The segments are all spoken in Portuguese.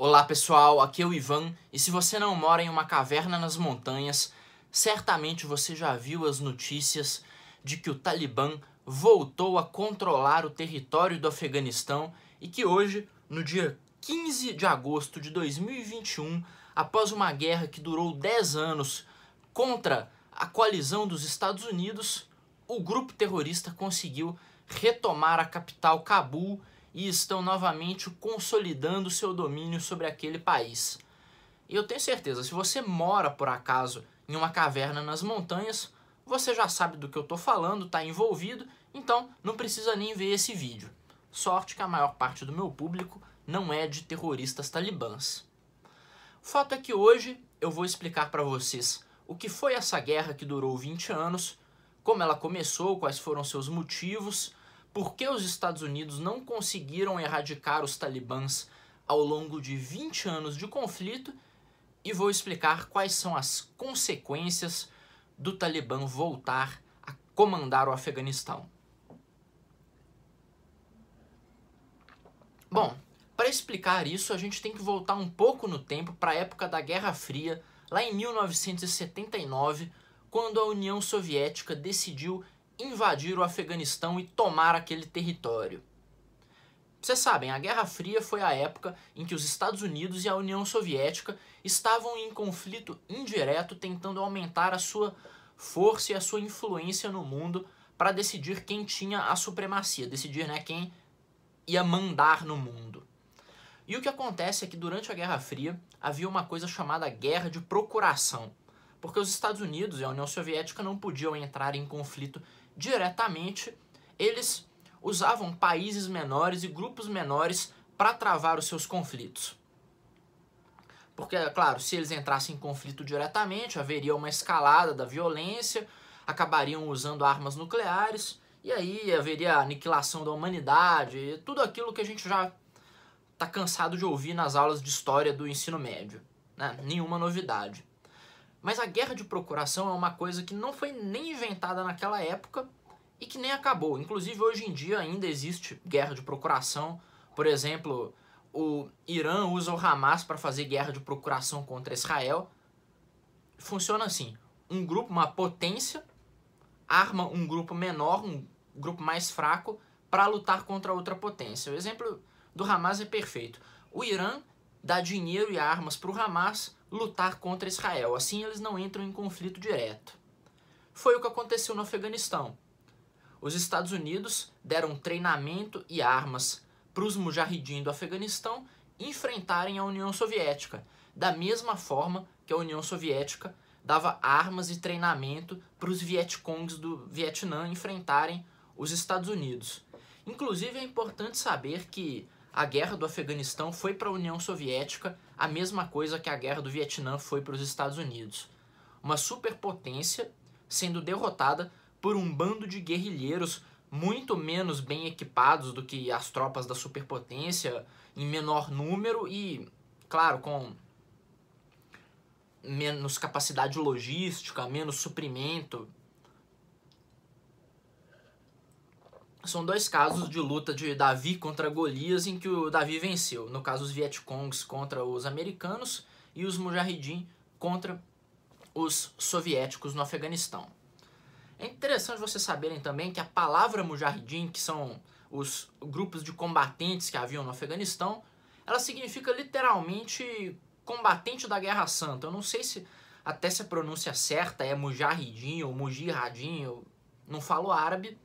Olá pessoal, aqui é o Ivan e se você não mora em uma caverna nas montanhas, certamente você já viu as notícias de que o Talibã voltou a controlar o território do Afeganistão e que hoje, no dia 15 de agosto de 2021, após uma guerra que durou 10 anos contra a coalizão dos Estados Unidos, o grupo terrorista conseguiu retomar a capital Cabul e estão novamente consolidando seu domínio sobre aquele país. E eu tenho certeza, se você mora por acaso em uma caverna nas montanhas, você já sabe do que eu estou falando, está envolvido, então não precisa nem ver esse vídeo. Sorte que a maior parte do meu público não é de terroristas talibãs. O fato é que hoje eu vou explicar para vocês o que foi essa guerra que durou 20 anos, como ela começou, quais foram seus motivos, por que os Estados Unidos não conseguiram erradicar os talibãs ao longo de 20 anos de conflito e vou explicar quais são as consequências do Talibã voltar a comandar o Afeganistão. Bom, para explicar isso a gente tem que voltar um pouco no tempo para a época da Guerra Fria, lá em 1979, quando a União Soviética decidiu invadir o Afeganistão e tomar aquele território. Vocês sabem, a Guerra Fria foi a época em que os Estados Unidos e a União Soviética estavam em conflito indireto, tentando aumentar a sua força e a sua influência no mundo para decidir quem tinha a supremacia, decidir, quem ia mandar no mundo. E o que acontece é que durante a Guerra Fria havia uma coisa chamada Guerra de Procuração, porque os Estados Unidos e a União Soviética não podiam entrar em conflito diretamente, eles usavam países menores e grupos menores para travar os seus conflitos. Porque, claro, se eles entrassem em conflito diretamente, haveria uma escalada da violência, acabariam usando armas nucleares, e aí haveria a aniquilação da humanidade, tudo aquilo que a gente já está cansado de ouvir nas aulas de história do ensino médio, né? Nenhuma novidade. Mas a guerra de procuração é uma coisa que não foi nem inventada naquela época e que nem acabou. Inclusive, hoje em dia ainda existe guerra de procuração. Por exemplo, o Irã usa o Hamas para fazer guerra de procuração contra Israel. Funciona assim: um grupo, uma potência, arma um grupo menor, um grupo mais fraco, para lutar contra outra potência. O exemplo do Hamas é perfeito. O Irã dá dinheiro e armas para o Hamas lutar contra Israel. Assim eles não entram em conflito direto. Foi o que aconteceu no Afeganistão. Os Estados Unidos deram treinamento e armas para os mujahidin do Afeganistão enfrentarem a União Soviética, da mesma forma que a União Soviética dava armas e treinamento para os Vietcongs do Vietnã enfrentarem os Estados Unidos. Inclusive é importante saber que a guerra do Afeganistão foi para a União Soviética a mesma coisa que a guerra do Vietnã foi para os Estados Unidos. Uma superpotência sendo derrotada por um bando de guerrilheiros muito menos bem equipados do que as tropas da superpotência, em menor número e, claro, com menos capacidade logística, menos suprimento. São dois casos de luta de Davi contra Golias em que o Davi venceu. No caso, os Vietcongs contra os americanos e os Mujahidin contra os soviéticos no Afeganistão. É interessante vocês saberem também que a palavra Mujahidin, que são os grupos de combatentes que haviam no Afeganistão, ela significa literalmente combatente da Guerra Santa. Eu não sei se até se a pronúncia certa é Mujahidin ou Mujahidin, eu não falo árabe,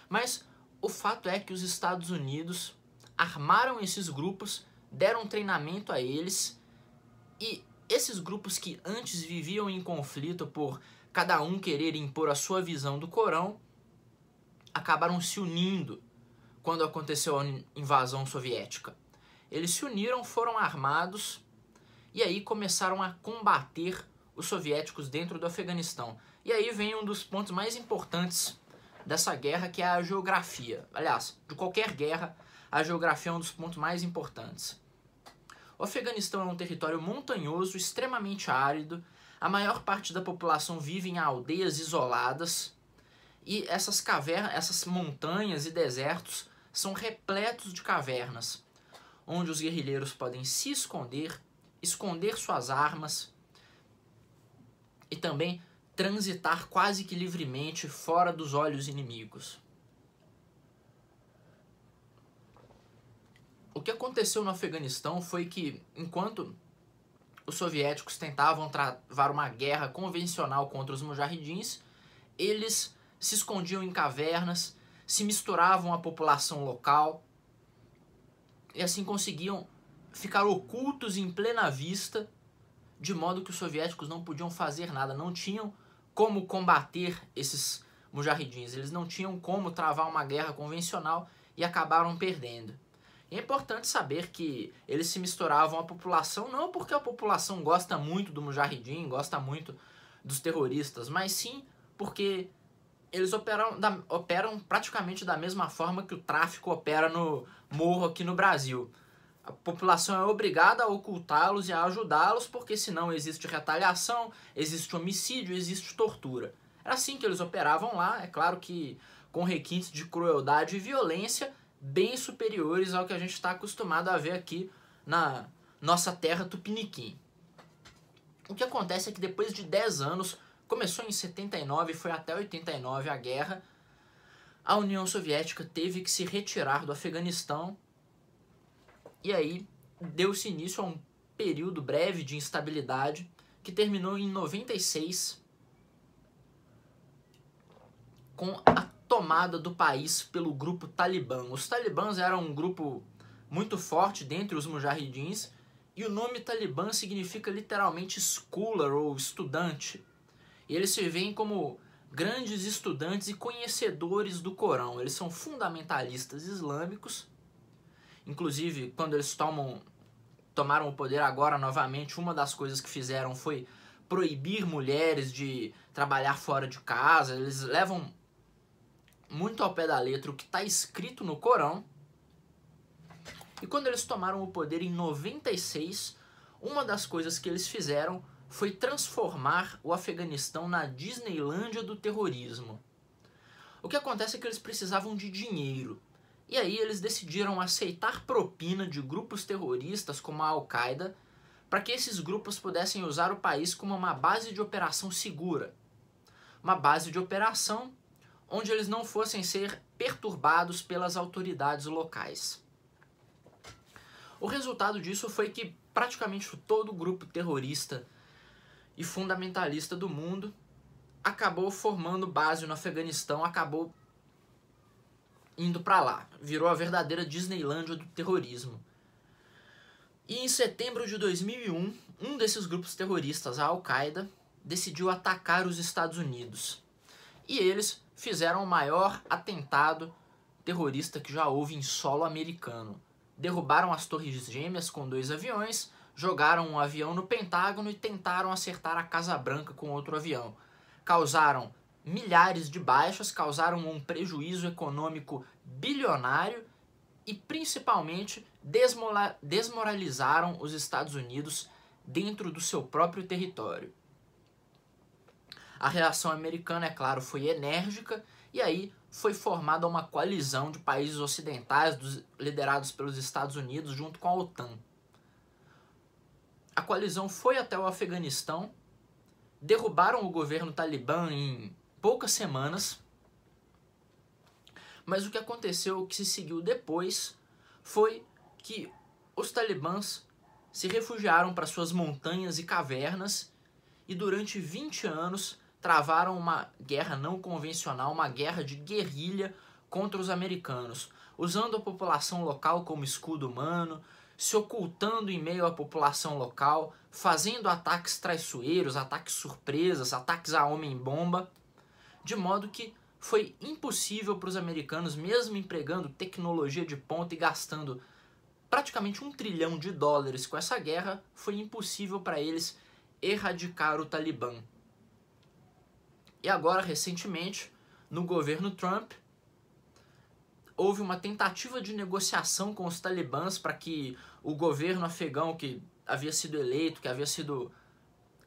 mas o fato é que os Estados Unidos armaram esses grupos, deram treinamento a eles, e esses grupos que antes viviam em conflito por cada um querer impor a sua visão do Corão, acabaram se unindo quando aconteceu a invasão soviética. Eles se uniram, foram armados e aí começaram a combater os soviéticos dentro do Afeganistão. E aí vem um dos pontos mais importantes dessa guerra, que é a geografia. Aliás, de qualquer guerra, a geografia é um dos pontos mais importantes. O Afeganistão é um território montanhoso, extremamente árido, a maior parte da população vive em aldeias isoladas, e essas cavernas, essas montanhas e desertos são repletos de cavernas. onde os guerrilheiros podem se esconder, esconder suas armas e também transitar quase que livremente fora dos olhos inimigos. O que aconteceu no Afeganistão foi que, enquanto os soviéticos tentavam travar uma guerra convencional contra os mujahidins, eles se escondiam em cavernas, se misturavam à população local e assim conseguiam ficar ocultos em plena vista, de modo que os soviéticos não podiam fazer nada, não tinham como combater esses mujahidins, eles não tinham como travar uma guerra convencional e acabaram perdendo. E é importante saber que eles se misturavam à população, não porque a população gosta muito do mujahidin, gosta muito dos terroristas, mas sim porque eles operam praticamente da mesma forma que o tráfico opera no morro aqui no Brasil. A população é obrigada a ocultá-los e a ajudá-los, porque senão existe retaliação, existe homicídio, existe tortura. Era assim que eles operavam lá, é claro que com requintes de crueldade e violência bem superiores ao que a gente está acostumado a ver aqui na nossa terra tupiniquim. O que acontece é que depois de 10 anos, começou em 79 e foi até 89 a guerra, a União Soviética teve que se retirar do Afeganistão e aí deu-se início a um período breve de instabilidade que terminou em 96 com a tomada do país pelo grupo Talibã. Os talibãs eram um grupo muito forte dentre os mujahidins e o nome Talibã significa literalmente scholar ou estudante. E eles se veem como grandes estudantes e conhecedores do Corão. Eles são fundamentalistas islâmicos. Inclusive, quando eles tomaram o poder agora novamente, uma das coisas que fizeram foi proibir mulheres de trabalhar fora de casa. Eles levam muito ao pé da letra o que está escrito no Corão. E quando eles tomaram o poder em 96, uma das coisas que eles fizeram foi transformar o Afeganistão na Disneylândia do terrorismo. O que acontece é que eles precisavam de dinheiro. E aí eles decidiram aceitar propina de grupos terroristas como a Al-Qaeda para que esses grupos pudessem usar o país como uma base de operação segura. Uma base de operação onde eles não fossem ser perturbados pelas autoridades locais. O resultado disso foi que praticamente todo o grupo terrorista e fundamentalista do mundo acabou formando base no Afeganistão, acabou indo para lá. Virou a verdadeira Disneylândia do terrorismo. E em setembro de 2001, um desses grupos terroristas, a Al-Qaeda, decidiu atacar os Estados Unidos. E eles fizeram o maior atentado terrorista que já houve em solo americano. Derrubaram as Torres Gêmeas com 2 aviões, jogaram um avião no Pentágono e tentaram acertar a Casa Branca com outro avião. Causaram milhares de baixas, causaram um prejuízo econômico bilionário e principalmente desmoralizaram os Estados Unidos dentro do seu próprio território. A reação americana, é claro, foi enérgica e aí foi formada uma coalizão de países ocidentais liderados pelos Estados Unidos junto com a OTAN. A coalizão foi até o Afeganistão, derrubaram o governo talibã em poucas semanas, mas o que aconteceu, o que se seguiu depois, foi que os talibãs se refugiaram para suas montanhas e cavernas e durante 20 anos travaram uma guerra não convencional, uma guerra de guerrilha contra os americanos, usando a população local como escudo humano, se ocultando em meio à população local, fazendo ataques traiçoeiros, ataques surpresas, ataques a homem-bomba, de modo que foi impossível para os americanos, mesmo empregando tecnologia de ponta e gastando praticamente $1 trilhão com essa guerra, foi impossível para eles erradicar o Talibã. E agora, recentemente, no governo Trump, houve uma tentativa de negociação com os talibãs para que o governo afegão que havia sido eleito, que havia sido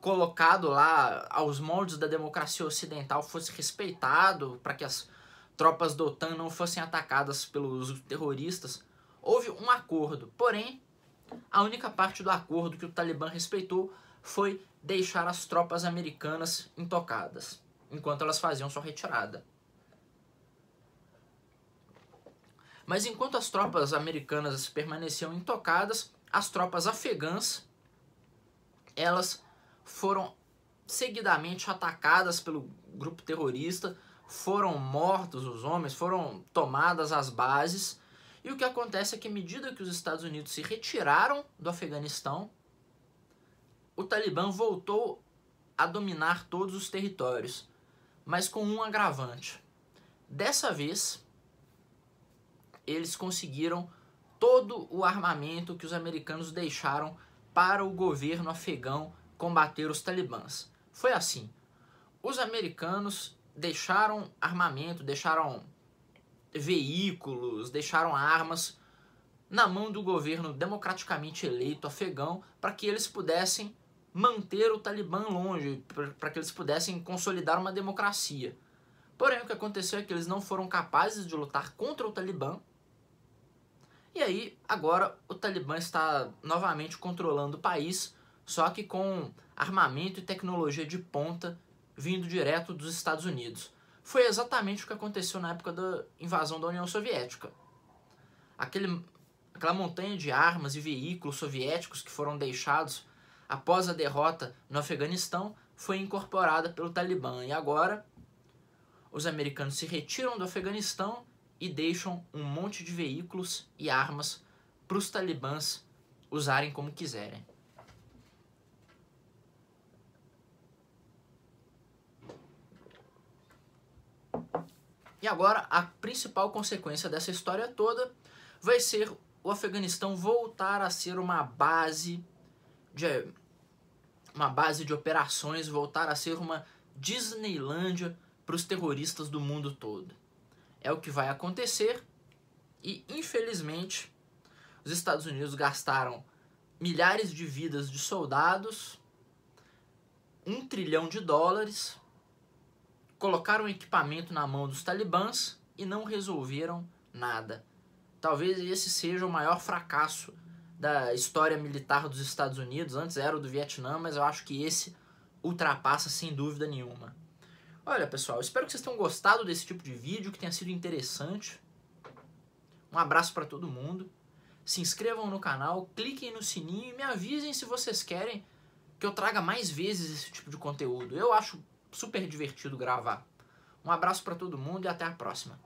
colocado lá aos moldes da democracia ocidental fosse respeitado, para que as tropas da OTAN não fossem atacadas pelos terroristas. houve um acordo, porém, a única parte do acordo que o Talibã respeitou foi deixar as tropas americanas intocadas, enquanto elas faziam sua retirada. Mas enquanto as tropas americanas permaneciam intocadas, as tropas afegãs, elas foram seguidamente atacadas pelo grupo terrorista, foram mortos os homens, foram tomadas as bases, e o que acontece é que à medida que os Estados Unidos se retiraram do Afeganistão, o Talibã voltou a dominar todos os territórios, mas com um agravante. Dessa vez, eles conseguiram todo o armamento que os americanos deixaram para o governo afegão combater os talibãs. Foi assim, os americanos deixaram armamento, deixaram veículos, deixaram armas na mão do governo democraticamente eleito afegão para que eles pudessem manter o Talibã longe, para que eles pudessem consolidar uma democracia. Porém, o que aconteceu é que eles não foram capazes de lutar contra o Talibã, e aí agora o Talibã está novamente controlando o país, só que com armamento e tecnologia de ponta vindo direto dos Estados Unidos. Foi exatamente o que aconteceu na época da invasão da União Soviética. Aquela montanha de armas e veículos soviéticos que foram deixados após a derrota no Afeganistão foi incorporada pelo Talibã. E agora os americanos se retiram do Afeganistão e deixam um monte de veículos e armas para os talibãs usarem como quiserem. E agora a principal consequência dessa história toda vai ser o Afeganistão voltar a ser uma base de operações, voltar a ser uma Disneylândia para os terroristas do mundo todo. É o que vai acontecer e, infelizmente, os Estados Unidos gastaram milhares de vidas de soldados, $1 trilhão, colocaram equipamento na mão dos talibãs e não resolveram nada. Talvez esse seja o maior fracasso da história militar dos Estados Unidos. Antes era o do Vietnã, mas eu acho que esse ultrapassa sem dúvida nenhuma. Olha, pessoal, espero que vocês tenham gostado desse tipo de vídeo, que tenha sido interessante. Um abraço para todo mundo. Se inscrevam no canal, cliquem no sininho e me avisem se vocês querem que eu traga mais vezes esse tipo de conteúdo. Eu acho super divertido gravar. Um abraço para todo mundo e até a próxima.